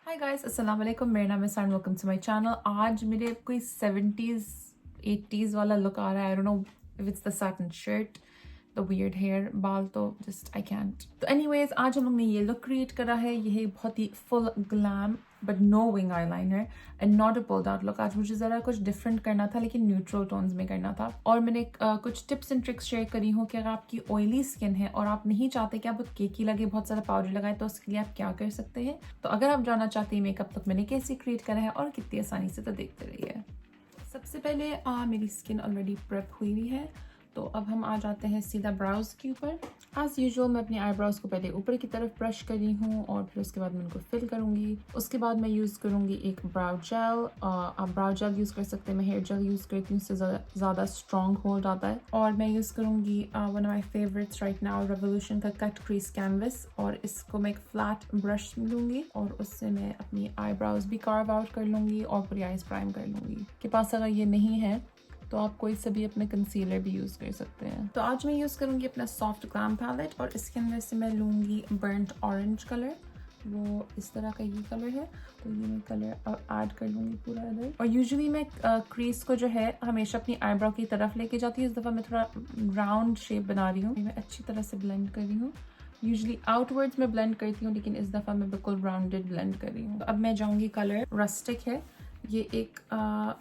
Hi guys, अस्सलाम वालेकुम। मेरा नाम है सान, वेलकम टू माय चैनल। आज मेरे कोई 70s 80s वाला लुक आ रहा है। I don't know if it's the satin shirt, the weird hair, बाल तो जस्ट आई कैंट। तो एनीवेज, आज हम लोग ने ये लुक क्रिएट करा है। ये है बहुत ही full glam but no wing eyeliner and not a pulled out look. आज मुझे ज़रा कुछ डिफरेंट करना था, लेकिन न्यूट्रल टोन्स में करना था। और मैंने कुछ टिप्स एंड ट्रिक्स शेयर करी हूँ कि अगर आपकी ऑयली स्किन है और आप नहीं चाहते कि आप बहुत केकी लगे, बहुत सारा पाउडर लगाए, तो उसके लिए आप क्या कर सकते हैं। तो अगर आप जानना चाहते हैं मेकअप लुक मैंने कैसे क्रिएट करा है और कितनी आसानी से, तो देखते रहिए। सबसे पहले मेरी स्किन ऑलरेडी प्रेप हुई हुई है, तो अब हम आ जाते हैं सीधा ब्राउज के ऊपर। एज यूजुअल मैं अपनी आईब्राउज को पहले ऊपर की तरफ ब्रश कर रही हूँ और फिर उसके बाद मैं उनको फिल करूँगी। उसके बाद मैं यूज़ करूँगी एक ब्राउ जेल। आप ब्राउ जेल यूज़ कर सकते हैं, मैं हेयर जेल यूज़ करती हूँ, उससे ज़्यादा स्ट्रॉन्ग होल्ड आता है। और मैं यूज़ करूँगी one of my favourites right now, revolution का कट क्रीज कैनवस। और इसको मैं एक फ्लैट ब्रश लूँगी और उससे मैं अपनी आईब्राउज भी कार्व आउट कर लूँगी और पूरी आईज प्राइम कर लूँगी। के पास अगर ये नहीं है तो आप कोई से भी अपने कंसीलर भी यूज़ कर सकते हैं। तो आज मैं यूज़ करूँगी अपना सॉफ्ट ग्लैम पैलेट और इसके अंदर से मैं लूँगी बर्न्ट ऑरेंज कलर। वो इस तरह का ये कलर है, तो ये मैं कलर ऐड कर लूँगी पूरा इधर। और यूजुअली मैं क्रीज को जो है हमेशा अपनी आईब्रो की तरफ लेके जाती हूँ। इस दफ़ा मैं थोड़ा राउंड शेप बना रही हूँ। मैं अच्छी तरह से ब्लेंड कर रही हूँ। यूजुअली आउटवर्ड्स में ब्लेंड करती हूँ, लेकिन इस दफ़ा मैं बिल्कुल राउंडेड ब्लेंड कर रही हूँ। तो अब मैं जाऊँगी, कलर रस्टिक है, ये एक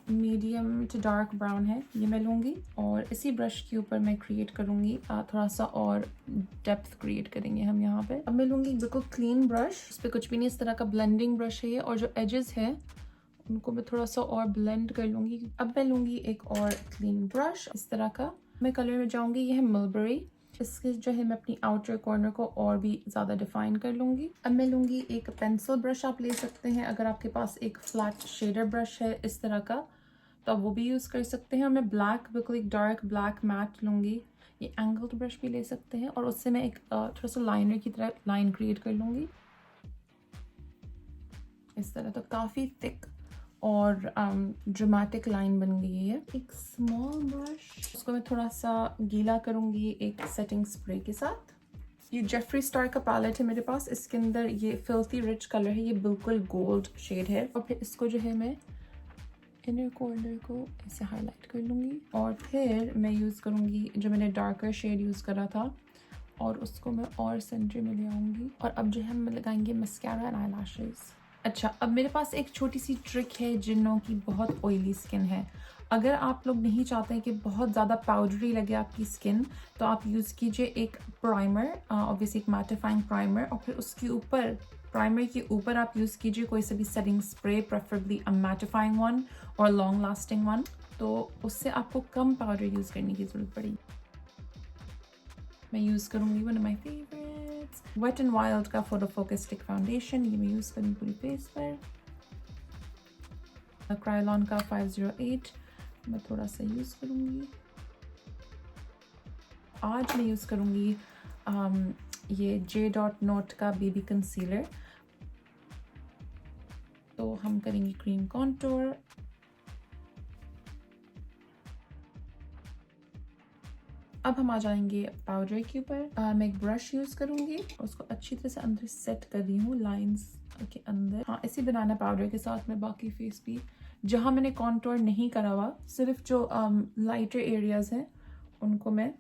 मीडियम टू डार्क ब्राउन है, ये मैं लूँगी और इसी ब्रश के ऊपर मैं क्रिएट करूँगी थोड़ा सा और डेप्थ क्रिएट करेंगे हम यहाँ पे। अब मैं लूँगी बिल्कुल क्लीन ब्रश, इस पर कुछ भी नहीं, इस तरह का ब्लेंडिंग ब्रश है ये। और जो एजेस है उनको मैं थोड़ा सा और ब्लेंड कर लूँगी। अब मैं लूँगी एक और क्लीन ब्रश इस तरह का। मैं कलर में जाऊँगी, ये है मलबरी। इसके जो है मैं अपनी आउटर कॉर्नर को और भी ज़्यादा डिफाइन कर लूँगी। अब मैं लूँगी एक पेंसिल ब्रश, आप ले सकते हैं अगर आपके पास एक फ्लैट शेडर ब्रश है इस तरह का, तो आप वो भी यूज़ कर सकते हैं। और मैं ब्लैक, बिल्कुल एक डार्क ब्लैक मैट लूँगी। ये एंगल्ड ब्रश भी ले सकते हैं और उससे मैं एक थोड़ा सा लाइनर की तरह लाइन क्रिएट कर लूँगी इस तरह। तो काफ़ी थिक और ड्रामेटिक लाइन बन गई है। एक स्मॉल ब्रश, उसको मैं थोड़ा सा गीला करूँगी एक सेटिंग स्प्रे के साथ। ये जेफरी स्टार का पैलेट है मेरे पास, इसके अंदर ये फिल्थी रिच कलर है, ये बिल्कुल गोल्ड शेड है। और फिर इसको जो है मैं इनर कॉर्नर को ऐसे हाईलाइट कर लूँगी और फिर मैं यूज़ करूँगी जो मैंने डार्कर शेड यूज़ करा था और उसको मैं और सेंटर में ले आऊँगी। और अब जो है हम लगाएंगे मस्कारा एंड आईलैशेस। अच्छा, अब मेरे पास एक छोटी सी ट्रिक है जिन्हों की बहुत ऑयली स्किन है। अगर आप लोग नहीं चाहते हैं कि बहुत ज़्यादा पाउडरी लगे आपकी स्किन, तो आप यूज़ कीजिए एक प्राइमर, ऑब्वियसली एक मैटिफाइंग प्राइमर, और फिर उसके ऊपर, प्राइमर के ऊपर आप यूज़ कीजिए कोई सा भी सेटिंग स्प्रे, प्रेफरेबली अ मैटिफाइंग वन और लॉन्ग लास्टिंग वन। तो उससे आपको कम पाउडर यूज़ करने की ज़रूरत पड़ेगी। मैं यूज़ करूँगी one of my favourites, wet and wild का फोटो फोकस स्टिक फाउंडेशन। ये मैं यूज़ करूँगी पूरी फेस पर। क्रायोलॉन का 508 मैं थोड़ा सा यूज़ करूँगी। आज मैं यूज़ करूँगी ये J.Note का बेबी कंसीलर। तो हम करेंगे क्रीम कॉन्टोर। अब हम आ जाएंगे पाउडर के ऊपर। मैं एक ब्रश यूज़ करूँगी, उसको अच्छी तरह से अंदर सेट कर रही हूँ लाइंस के अंदर। हाँ, इसी बनाना पाउडर के साथ मैं बाकी फेस भी, जहाँ मैंने कॉन्टोर नहीं करा हुआ, सिर्फ जो लाइटर एरियाज हैं उनको मैं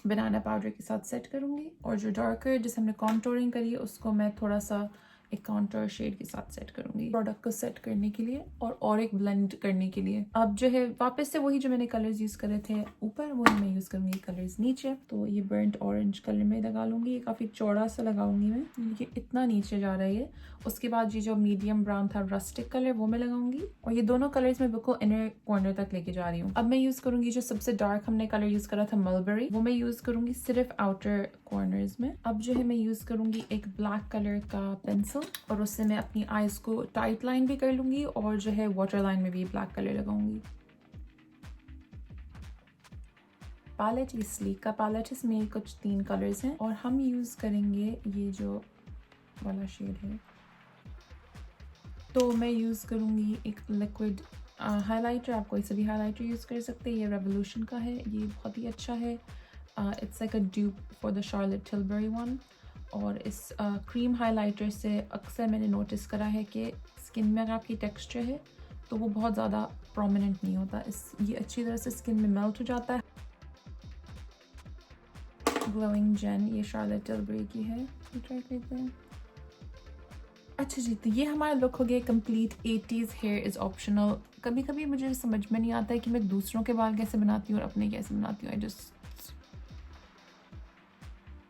बनाना पाउडर के साथ सेट करूँगी। और जो डार्कर जिसे हमने कॉन्टोरिंग करी है उसको मैं थोड़ा सा एक कॉन्टोर शेड के साथ सेट करूँगी प्रोडक्ट को सेट करने के लिए और एक ब्लेंड करने के लिए। अब जो है वापस से वही जो मैंने कलर्स यूज़ करे थे ऊपर, वही मैं यूज़ करूँगी कलर्स नीचे। तो ये बर्न्ट ऑरेंज कलर में लगा लूँगी, ये काफ़ी चौड़ा सा लगाऊंगी मैं, ये इतना नीचे जा रहा है ये। उसके बाद ये जो मीडियम ब्राउन था रस्टिक कलर, वो मैं लगाऊंगी। और ये दोनों कलर्स मैं बिल्कुल इनर कॉर्नर तक लेके जा रही हूँ। अब मैं यूज़ करूँगी जो सबसे डार्क हमने कलर यूज़ करा था मलबरी, वो मैं यूज़ करूँगी सिर्फ आउटर कॉर्नर्स में। अब जो है मैं यूज़ करूँगी एक ब्लैक कलर का पेंसिल और उससे मैं अपनी आईज को टाइट लाइन भी कर लूँगी और जो है वाटर लाइन में भी ब्लैक कलर लगाऊंगी। पैलेट ये स्लीक का पैलेट है, इसमें कुछ 3 कलर्स हैं और हम यूज़ करेंगे ये जो वाला शेड है। तो मैं यूज़ करूँगी एक लिक्विड हाइलाइटर, आप कोई सा भी हाइलाइटर यूज़ कर सकते हैं। ये रेवोल्यूशन का है, ये बहुत ही अच्छा है। It's like a dupe for the Charlotte Tilbury one. और इस क्रीम हाइलाइटर से अक्सर मैंने नोटिस करा है कि स्किन में अगर आपकी टेक्सचर है तो वो बहुत ज़्यादा प्रोमिनेंट नहीं होता। ये अच्छी तरह से स्किन में मेल्ट हो जाता है। ग्लोइंग जेन, ये शार्लेट टिलबरी की है, ट्राई करते हैं। अच्छा जी, तो ये हमारा लुक हो गया complete. 80s here is optional. कभी कभी मुझे समझ में नहीं आता है कि मैं दूसरों के बाल कैसे बनाती हूँ और अपने कैसे बनाती हूँ।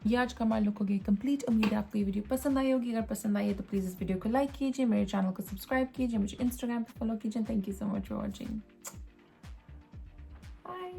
ये आज का हमारा लुक हो गया कंप्लीट। उम्मीद है आपको ये वीडियो पसंद आई होगी। अगर पसंद आई है तो प्लीज़ इस वीडियो को लाइक कीजिए, मेरे चैनल को सब्सक्राइब कीजिए, मुझे इंस्टाग्राम पे फॉलो कीजिए। Thank you so much for watching. Bye.